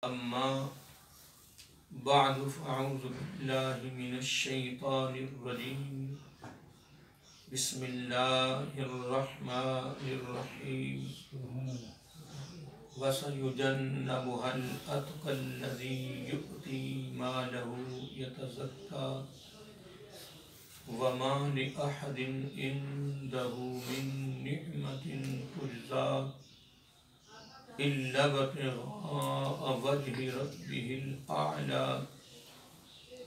أما بعد فأعوذ بالله من الشيطان الرجيم بسم الله الرحمن الرحيم وسيجنبها الأتقى الذي يؤتي ماله يتزكى وما لأحد عنده من نعمة تجزى إلا ابتغاء وجه ربه الأعلى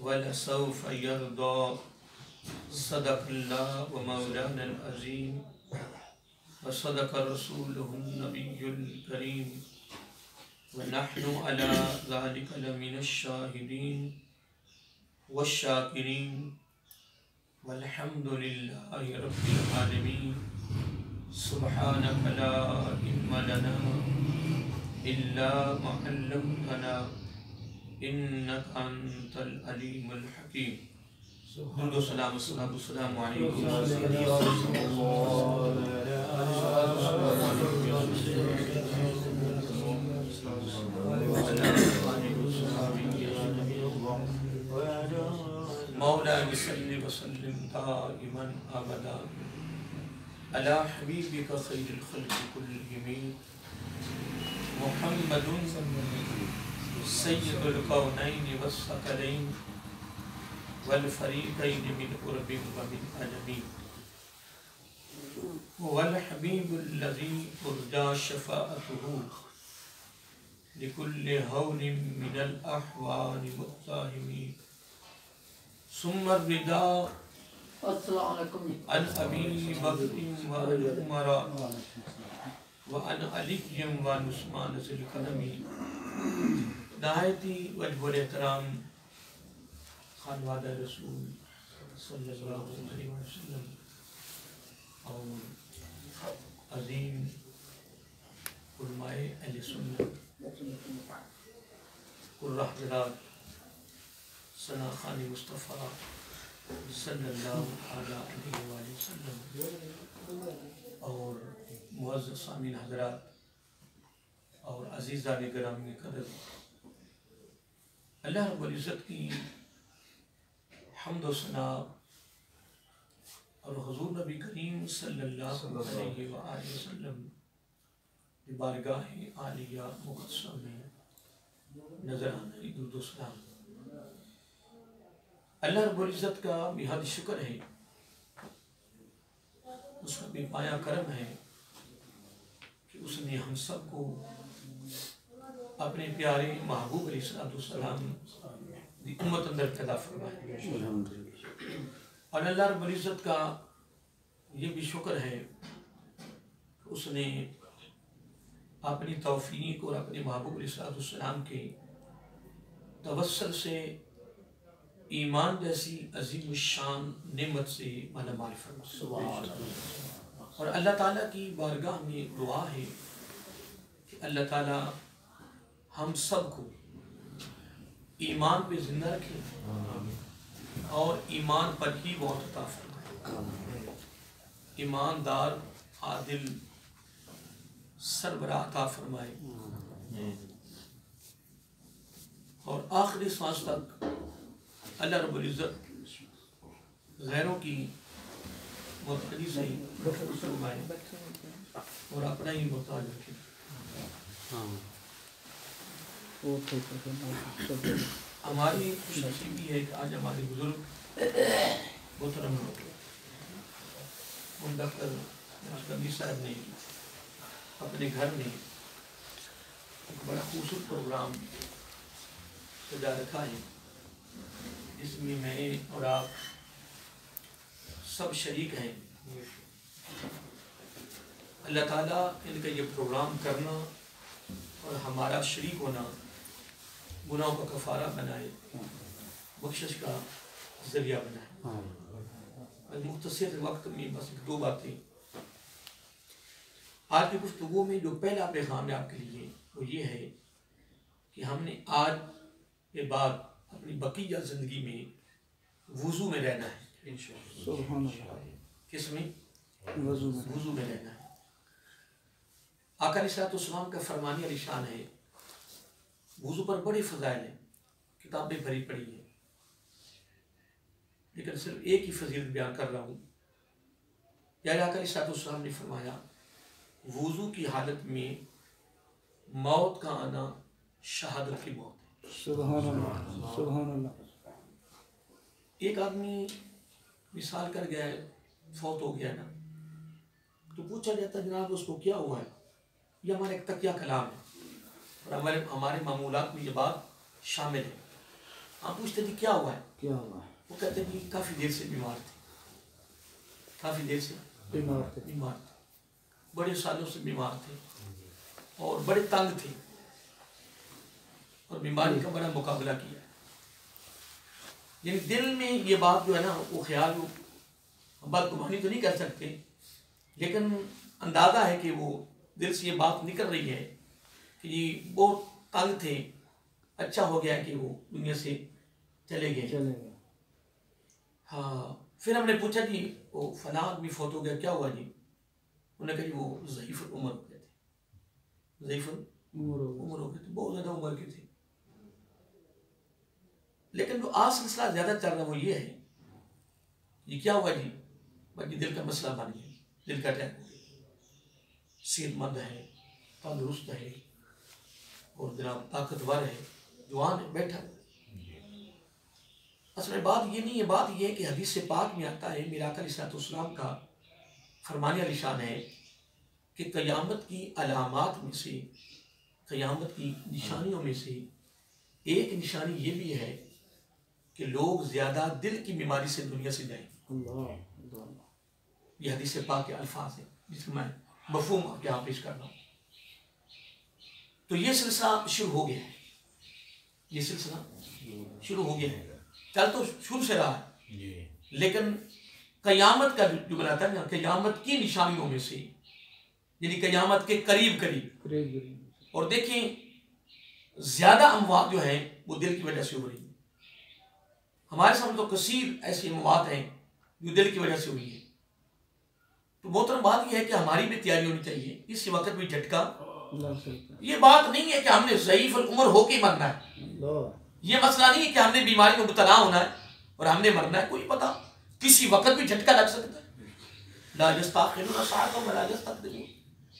ولسوف يرضى صدق الله ومولانا العظيم وصدق رسوله النبي الكريم ونحن على ذلك لمن الشاهدين والشاكرين والحمد لله رب العالمين سبحانك لا علم لنا إلا ما علمتنا إنك أنت العليم الحكيم. درود و سلام السلام علیکم مولاي صل وسلم دائما ابدا على حبيبك خير الخلق كلهم محمد سيد الكونين والثقلين والفريقين من قرب ومن عجم هو الحبيب الذي ترجى شفاعته لكل هول من الأحوال متهم ثم الرداء عن أبي بكر وعن عمر وعن علي وعن عثمان ذي الكرم نہایتی وجب الاحترام خانوادہ رسول صلی اللہ علیہ وسلم اور عظیم علماء اہل سنت قرہ حضرات ثنا خان مصطفیٰ صلی اللہ علیہ وسلم اور معزز سامعین حضرات اور عزیزان گرامی قدر، اللہ رب العزت کی حمد و ثنا اور حضور نبی کریم صلی اللہ علیہ وآلہ وسلم کی بارگاہ عالیہ مقدسہ میں نظر آنے درود و سلام۔ اللہ رب العزت کا بہت شکر ہے، اس کا بے پایا کرم ہے کہ اس نے ہم سب کو اپنے پیارے محبوب علیہ السلام دی امت اندر پیدا فرمایا، اور اللہ رب العزت کا یہ بھی شکر ہے کہ اس نے اپنی توفیق اور اپنے محبوب علیہ السلام کے توسل سے ایمان جیسی عظیم الشان نعمت سے مالا مال فرمایا، اور اللہ تعالیٰ کی بارگاہ میں دعا ہے کہ اللہ تعالیٰ ہم سب کو ایمان پہ زندہ رکھے اور ایمان پر ہی موت عطا فرمائے، ایماندار عادل سربراہ عطا فرمائے، اور آخری سانس تک اللہ رب العزت غیروں کی مرتضی سے فرمائے اور اپنا ہی محتاج رکھے۔ ہماری خوش نصیبی ہے کہ آج ہمارے بزرگ محترم ڈاکٹر ناشکندی صاحب نے اپنے گھر میں ایک بڑا خوبصورت پروگرام سجا رکھا ہے، جس میں میں اور آپ سب شریک ہیں۔ اللہ تعالیٰ ان کا یہ پروگرام کرنا اور ہمارا شریک ہونا گناہوں کا کفارہ بنائے، بخشش کا ذریعہ بنائے۔ مختصر وقت میں بس دو باتیں آج کی گفتگو میں۔ جو پہلا پیغام ہے آپ کے لیے وہ یہ ہے کہ ہم نے آج کے بعد اپنی بقیہ زندگی میں وضو میں رہنا ہے، کس میں؟ وضو میں رہنا ہے۔ آقا علیہ السلام کا فرمانی علی شان ہے وضو پر بڑے فضائل ہیں، کتابیں بھری پڑی ہیں، لیکن صرف ایک ہی فضیلت بیان کر رہا ہوں۔ پیارے آقا علیہ السلام نے فرمایا وضو کی حالت میں موت کا آنا شہادت کی موت ہے۔ سبحان اللہ، سبحان اللہ۔ ایک آدمی مثال کر گیا ہے، فوت ہو گیا نا، تو پوچھا جاتا جناب اس کو کیا ہوا ہے؟ یہ ہمارا ایک تقیہ کلام ہے اور ہمارے معمولات میں یہ بات شامل ہے۔ ہم پوچھتے تھے کیا ہوا ہے؟ کیا ہوا ہے؟ وہ کہتے ہیں کہ کافی دیر سے بیمار تھے، کافی دیر سے بیمار تھے، بڑے سالوں سے بیمار تھے اور بڑے تنگ تھے اور بیماری کا بڑا مقابلہ کیا۔ یعنی دل میں یہ بات جو ہے نا وہ خیال بدگمانی تو نہیں کر سکتے، لیکن اندازہ ہے کہ وہ دل سے یہ بات نکل رہی ہے کہ یہ بہت تنگ تھے، اچھا ہو گیا کہ وہ دنیا سے چلے گئے۔ ہاں، پھر ہم نے پوچھا جی وہ فلاں آدمی فوت ہو گیا، کیا ہوا جی؟ انہوں نے کہا جی وہ ضعیف العمر ہو گئے تھے، ضعیف العمر ہو گئے تھے، بہت زیادہ عمر کے تھے۔ لیکن جو آج سلسلہ زیادہ چل رہا وہ یہ ہے، یہ کیا ہوا جی؟ باقی دل کا مسئلہ بن گیا، دل کا اٹیک ہو گیا، صحت مند ہے، تندرست ہے اور جناب طاقتور ہے، جوان ہے، بیٹھا ہے۔ اصل میں بات یہ نہیں ہے، بات یہ ہے کہ حدیث پاک میں آتا ہے، میرے آقا علیہ السلام کا فرمانے علی شان ہے کہ قیامت کی علامات میں سے، قیامت کی نشانیوں میں سے ایک نشانی یہ بھی ہے کہ لوگ زیادہ دل کی بیماری سے دنیا سے جائیں۔ یہ حدیث پاک کے الفاظ ہیں جس کو میں مفہوم آپ کے یہاں پیش کر رہا ہوں۔ تو یہ سلسلہ شروع ہو گیا ہے، یہ سلسلہ شروع ہو گیا ہے، چل تو شروع سے رہا ہے، لیکن قیامت کا جو بناتا ہے نا، قیامت کی نشانیوں میں سے، یعنی قیامت کے قریب اور دیکھیں زیادہ اموات جو ہیں وہ دل کی وجہ سے ہو رہی ہیں۔ ہمارے سامنے تو کثیر ایسی اموات ہیں جو دل کی وجہ سے ہوئی ہیں۔ تو محترم بات یہ ہے کہ ہماری بھی تیاری ہونی چاہیے، اس وقت بھی جھٹکا، یہ بات نہیں ہے کہ ہم نے ضعیف العمر ہو کے مرنا ہے، یہ مسئلہ نہیں ہے کہ ہم نے بیماری میں مبتلا ہونا ہے اور ہم نے مرنا ہے، کوئی پتا کسی وقت بھی جھٹکا لگ سکتا ہے۔ لا یستاخرون ساعۃ ولا یستقدمون،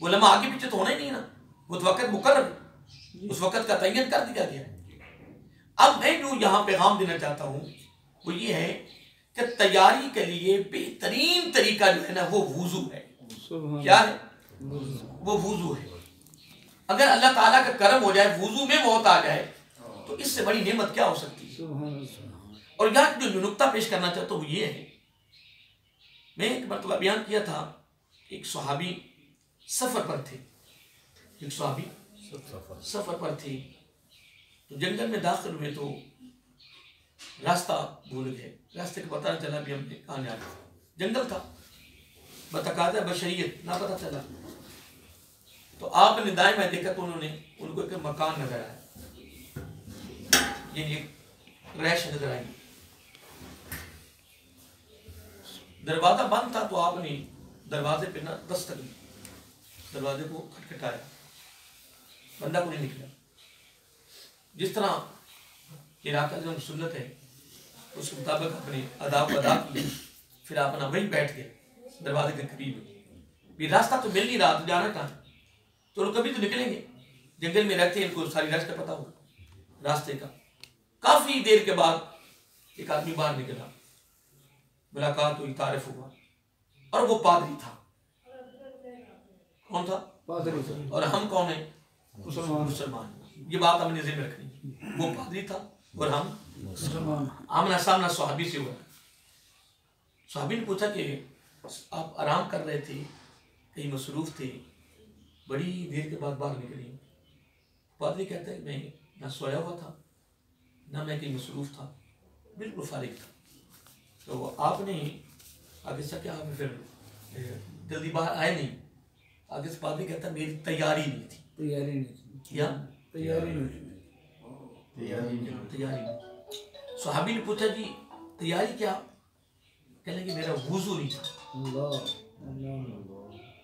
علماء آگے پیچھے تو ہونا ہی نہیں نا، وہ وقت مقرر ہے، اس وقت کا تعین کر دیا گیا ہے۔ اب میں جو یہاں پیغام دینا چاہتا ہوں وہ یہ ہے کہ تیاری کے لیے بہترین طریقہ جو ہے نا وہ وضو ہے۔ کیا ہے؟ وہ وضو ہے۔ اگر اللہ تعالیٰ کا کرم ہو جائے، وضو میں موت آ جائے، تو اس سے بڑی نعمت کیا ہو سکتی ہے؟ اور یہاں جو نقطہ پیش کرنا چاہتا ہوں وہ یہ ہے، میں ایک مرتبہ بیان کیا تھا، ایک صحابی سفر پر تھے، ایک صحابی سفر پر تھے، تو جنگل میں داخل ہوئے تو راستہ بھول گئے، راستے کا پتہ نہ چلا بھی ہم نے کہاں جانا، جنگل تھا، بتقاضۂ بشریت نہ پتہ چلا۔ تو آپ نے دائیں بائیں دیکھا تو انہوں نے ان کو ایک مکان نظر آیا، یعنی ایک رہائش نظر آئی، دروازہ بند تھا تو آپ نے دروازے پہ نہ دستک دی، دروازے کو کھٹکھٹایا، بندہ کو نہیں نکلا۔ جس طرح علاقہ جو سنت ہے اس کے مطابق اپنے آداب ادا کیے، پھر آپ اپنا وہیں بیٹھ گئے دروازے کے قریب، بھی راستہ تو مل نہیں رہا، تو جانا کہاں، تو لوگ کبھی تو نکلیں گے، جنگل میں رہتے ہیں، ان کو ساری راستہ پتہ ہوگا راستے کا۔ کافی دیر کے بعد ایک آدمی باہر نکلا، ملاقات ہوئی، تعارف ہوا، اور وہ پادری تھا۔ کون تھا؟ پادری تھا۔ اور ہم کون ہیں؟ مسلمان۔ یہ بات ہم نے ذہن میں رکھنی، وہ پادری تھا اور ہم مسلمان۔ آمنا سامنا صحابی سے ہوا، صحابی نے پوچھا کہ آپ آرام کر رہے تھے، کہیں مصروف تھے، بڑی دیر کے بعد باہر نکلی۔ پادری کہتا ہے میں نہ سویا ہوا تھا نہ میں کہیں مصروف تھا، بالکل فارغ تھا۔ تو آپ نے آگے سے کیا، آپ پھر جلدی باہر آئے نہیں؟ آگے سے پادری کہتا ہے میری تیاری نہیں تھی۔ تیاری نہیں تھی۔ کیا؟ تیاری نہیں تھی۔ تیاری نہیں۔ صحابی نے پوچھا جی تیاری کیا؟ کہنے کہ میرا وضو نہیں تھا۔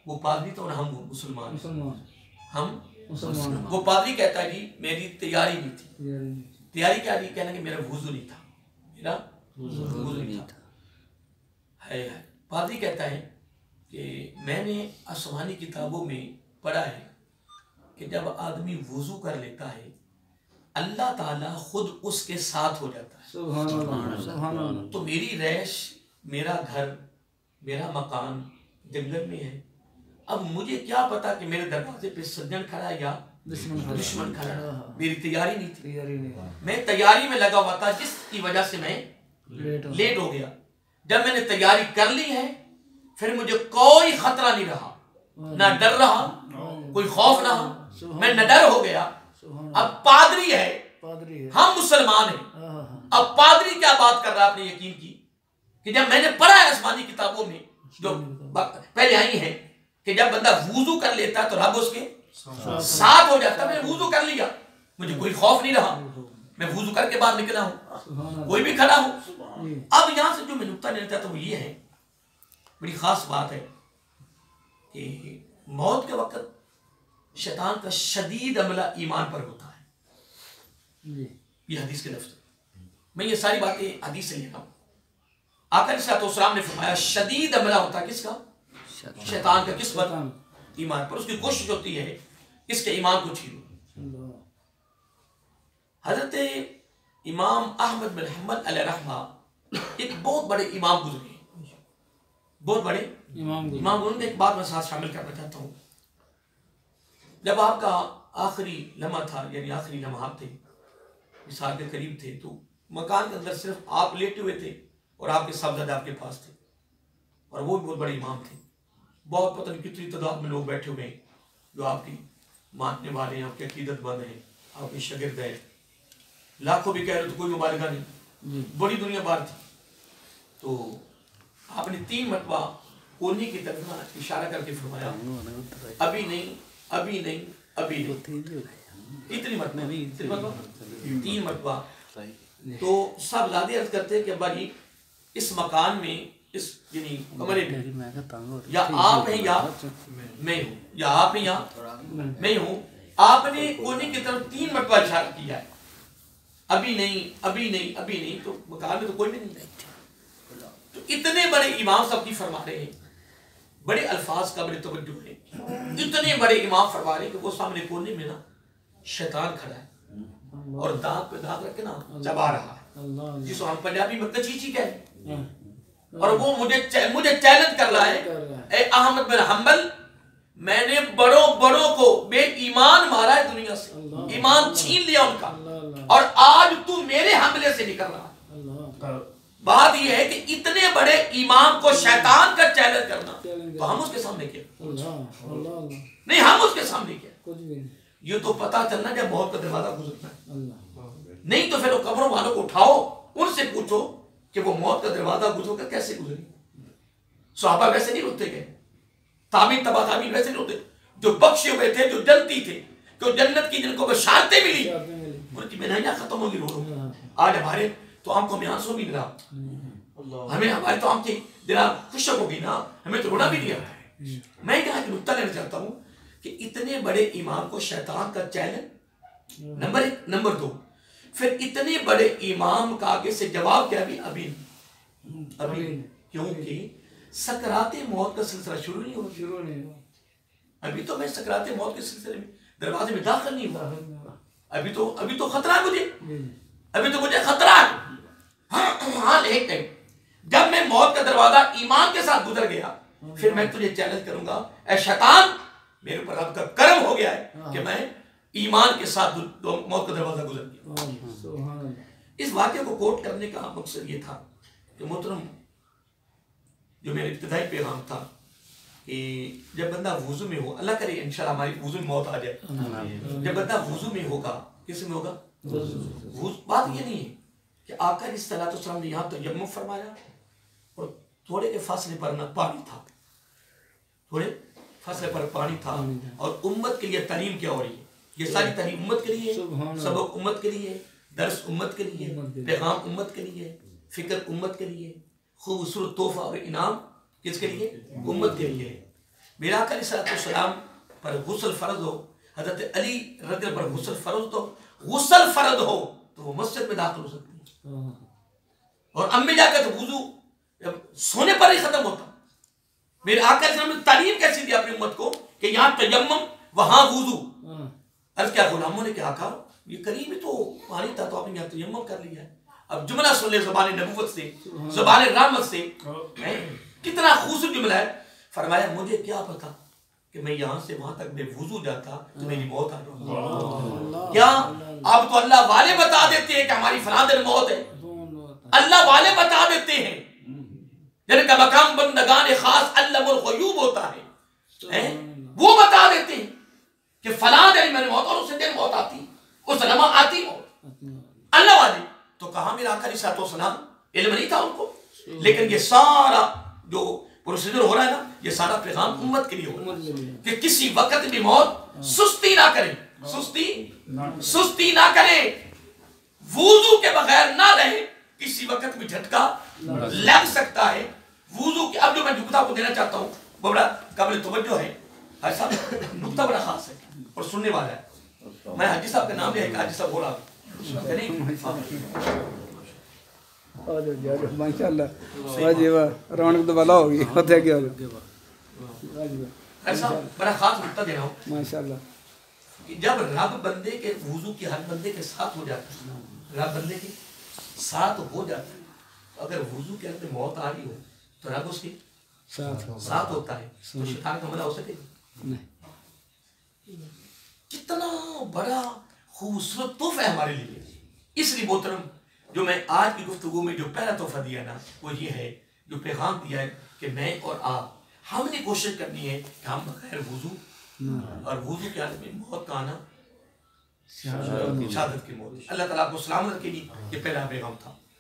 وہ پادری تھا اور ہم مسلمان، ہم مسلمان وہ پادری کہتا ہے جی میری تیاری نہیں تھی. تیاری نہیں تھی. تیاری کیا جی؟ کہنا کہ میرا وضو نہیں تھا. میرا وضو نہیں تھا. ہے پادری کہتا ہے کہ میں نے آسمانی کتابوں میں پڑھا ہے کہ جب آدمی وضو کر لیتا ہے اللہ تعالیٰ خود اس کے ساتھ ہو جاتا ہے. سبحان اللہ سبحان اللہ. تو میری رہائش، میرا گھر، میرا مکان جنگل میں ہے. اب مجھے کیا پتا کہ میرے دروازے پہ سجن کھڑا ہے یا دشمن کھڑا ہے. میری تیاری نہیں تھی. تیاری نہیں. میں تیاری میں لگا ہوا تھا جس کی وجہ سے میں لیٹ ہو گیا. جب میں نے تیاری کر لی ہے پھر مجھے کوئی خطرہ نہیں رہا، نہ ڈر رہا، کوئی خوف نہ رہا. میں نڈر ہو گیا. اب پادری ہے، پادری ہے. ہم مسلمان ہیں. اب پادری کیا بات کر رہا ہے آپ نے یقین کی کہ جب میں نے پڑھا ہے آسمانی کتابوں میں جو پہلے آئی ہیں کہ جب بندہ وضو کر لیتا ہے تو رب اس کے ساتھ ہو جاتا ہے. میں نے وضو کر لیا، مجھے کوئی خوف نہیں رہا. میں وضو کر کے باہر نکلا ہوں، کوئی بھی کھڑا ہوں. اب یہاں سے جو میں نکتہ لینا چاہتا ہوں وہ یہ ہے، بڑی خاص بات ہے کہ موت کے وقت شیطان کا شدید عملہ ایمان پر ہوتا ہے. یہ حدیث کے لفظ. میں یہ ساری باتیں حدیث سے لے رہا ہوں. آقا علیہ الصلوۃ والسلام نے فرمایا شدید عملہ ہوتا ہے کس کا؟ شیطان کا. کس پر؟ ایمان پر. اس کی کوشش ہوتی ہے اس کے ایمان کو چھینو. حضرت امام احمد بن حنبل علیہ رحمہ ایک بہت بڑے امام گزرے ہیں، بہت بڑے امام گزرے. میں ایک بات میں ساتھ شامل کرنا چاہتا ہوں. جب آپ کا آخری لمحہ تھا، یعنی آخری لمحات تھے، مثال کے قریب تھے، تو مکان کے اندر صرف آپ لیٹے ہوئے تھے اور آپ کے صاحبزادے آپ کے پاس تھے، اور وہ بھی بہت بڑے امام تھے. بہت پتہ نہیں کتنی تعداد میں لوگ بیٹھے ہوئے ہیں جو آپ کی ماننے والے ہیں، آپ کے عقیدت مند ہیں، آپ کے شاگرد ہیں. لاکھوں بھی کہہ رہے تو کوئی مبالغہ نہیں، بڑی دنیا بار تھی. تو آپ نے 3 مرتبہ کونی کی طرف اشارہ کر کے فرمایا ابھی نہیں، ابھی نہیں، ابھی نہیں. اتنی مرتبہ 3 مرتبہ. تو سب زیادہ عرض کرتے ہیں کہ ابا جی اس مکان میں، اس یعنی کمرے میں یا آپ ہیں یا میں ہوں، یا آپ ہیں یا میں ہوں. آپ نے کونی کی طرف 3 مرتبہ اشارہ کیا ہے، ابھی نہیں، ابھی نہیں، ابھی نہیں. تو مکان میں تو کوئی بھی نہیں. تو اتنے بڑے امام سب کی فرما رہے ہیں، بڑے الفاظ کا بڑے توجہ ہے. اتنے بڑے امام فرما رہے ہیں کہ وہ سامنے کونے میں نا شیطان کھڑا ہے اور دانت پہ دانت رکھ کے نا چبا رہا ہے، جس کو ہم پنجابی میں کچیچی کہتے ہیں. اور وہ مجھے چیلنج کر رہا ہے، اے احمد بن حنبل میں نے بڑوں کو بے ایمان مارا ہے دنیا سے، ایمان چھین لیا ان کا، اور آج تو میرے حملے سے نکل رہا ہے. بات یہ ہے کہ اتنے بڑے امام کو شیطان کا چیلنج کرنا، تو ہم اس کے سامنے کیا؟ نہیں، ہم اس کے سامنے کیا؟ یہ تو پتا چلنا جب موت کا دروازہ گزرنا ہے. نہیں تو پھر وہ قبروں والوں کو اٹھاؤ، ان سے پوچھو کہ وہ موت کا دروازہ گزر کر کیسے گزری. صحابہ ویسے نہیں روتے گئے، تابعین تبع تابعین ویسے نہیں روتے. جو بخشے ہوئے تھے، جو جنتی تھے، جو جنت کی جن کو بشارتیں ملی، ان کی بینائیاں ختم ہوگی رو. آج ہمارے تو آنکھوں میں آنسو بھی رہا، ہمیں ہمارے تو آنکھیں جناب خوشک ہوگی نا، ہمیں تو رونا بھی نہیں آتا. میں یہاں ایک نکتہ لینا چاہتا ہوں کہ اتنے بڑے امام کو شیطان کا چیلنج، نمبر 1. نمبر 2، پھر اتنے بڑے امام کا آگے سے جواب کیا؟ ابھی کیونکہ سکرات موت کا سلسلہ شروع نہیں ہوا. ابھی تو میں سکرات موت کے سلسلے میں دروازے میں داخل نہیں ہوا. ابھی تو خطرہ ہے مجھے، ابھی تو مجھے خطرہ ہے. ہاں لیکن جب میں موت کا دروازہ ایمان کے ساتھ گزر گیا، پھر میں تجھے چیلنج کروں گا، اے شیطان میرے اوپر رب کا کرم ہو گیا ہے کہ میں ایمان کے ساتھ موت کا دروازہ گزر گیا. اس واقعے کو کوٹ کرنے کا مقصد یہ تھا کہ محترم، جو میرے ابتدائی پیغام تھا کہ جب بندہ وضو میں ہو، اللہ کرے انشاءاللہ ہماری وضو میں موت آ جائے، جب بندہ وضو میں ہوگا، کس میں ہوگا؟ بات یہ نہیں ہے کہ آقا علیہ الصلوۃ والسلام نے یہاں تیمم فرمایا اور تھوڑے کے فاصلے پر نہ پانی تھا، تھوڑے فاصلے پر پانی تھا، اور امت کے لیے تعلیم کیا ہو رہی ہے؟ یہ ساری تعلیم امت کے لیے، سبق امت کے لیے، درس امت کے لیے، پیغام امت کے لیے، فکر امت کے لیے، خوبصورت تحفہ اور انعام کس کے لیے؟ امت کے لیے. میرا آقا علیہ الصلوۃ والسلام پر غسل فرض ہو حضرت علی رضی اللہ عنہ پر غسل فرض ہو تو وہ مسجد میں داخل ہو سکتی ہے، اور امی جا کر وضو سونے پر ہی ختم ہوتا. میرے آقا علیہ السلام نے تعلیم کیسی دی اپنی امت کو کہ یہاں تیمم وہاں وضو. عرض کیا غلاموں نے کہ آقا یہ قریب ہی تو پانی تھا تو آپ نے یہاں تیمم کر لیا ہے. اب جملہ سن لے زبان نبوت سے، زبان رحمت سے، کتنا خوبصورت جملہ ہے. فرمایا مجھے کیا پتا کہ میں یہاں سے وہاں تک بے وضو جاتا تو میری موت آ جاتی. کیا اب تو اللہ والے بتا دیتے ہیں کہ ہماری فلاں دن موت ہے. اللہ والے بتا دیتے ہیں، جن کا مقام بندگان خاص علم الغیوب ہوتا ہے، وہ بتا دیتے ہیں کہ فلاں دن میں موت، اور اس دن موت آتی، اس لمحہ آتی موت. اللہ والے تو کہاں میرا آقا علیہ السلام علم نہیں تھا ان کو. لیکن یہ سارا جو پروسیجر ہو رہا ہے نا، یہ سارا پیغام امت کے لیے ہو رہا ہے کہ کسی وقت بھی موت سستی نہ کریں، سستی نہ کریں، وضو کے بغیر نہ رہیں. کسی وقت بھی جھٹکا لگ سکتا ہے وضو کے. اب جو میں نکتہ آپ کو دینا چاہتا ہوں وہ بڑا قابل توجہ ہے. حاجی صاحب نکتہ بڑا خاص ہے اور سننے والا ہے. میں حاجی صاحب کا نام لیا کہ حاجی صاحب بول رہا ماشاء اللہ، واہ جی واہ، رونق تو بلا ہوگی. ہوتا ہے کیا بڑا خاص نکتہ دے رہا ہوں. ماشاء اللہ، کہ جب رب بندے کے وضو کی ہر بندے کے ساتھ ہو جاتا ہے، رب بندے کے ساتھ ہو جاتا ہے، اگر وضو کے اندر موت آ رہی ہو تو رب اس کے ساتھ ہوتا ہے تو شیطان کا حملہ ہو سکے گا. کتنا بڑا خوبصورت تحفہ ہے ہمارے لیے. اس لیے محترم جو میں آج کی گفتگو میں جو پہلا تحفہ دیا نا وہ یہ ہے، جو پیغام دیا ہے کہ میں اور آپ ہم نے کوشش کرنی ہے کہ ہم بغیر وضو اور وضو کے حالت میں موت کا آنا شہادت کی موت. اللہ تعالیٰ کو سلامت رکھے گی. یہ پہلا پیغام تھا.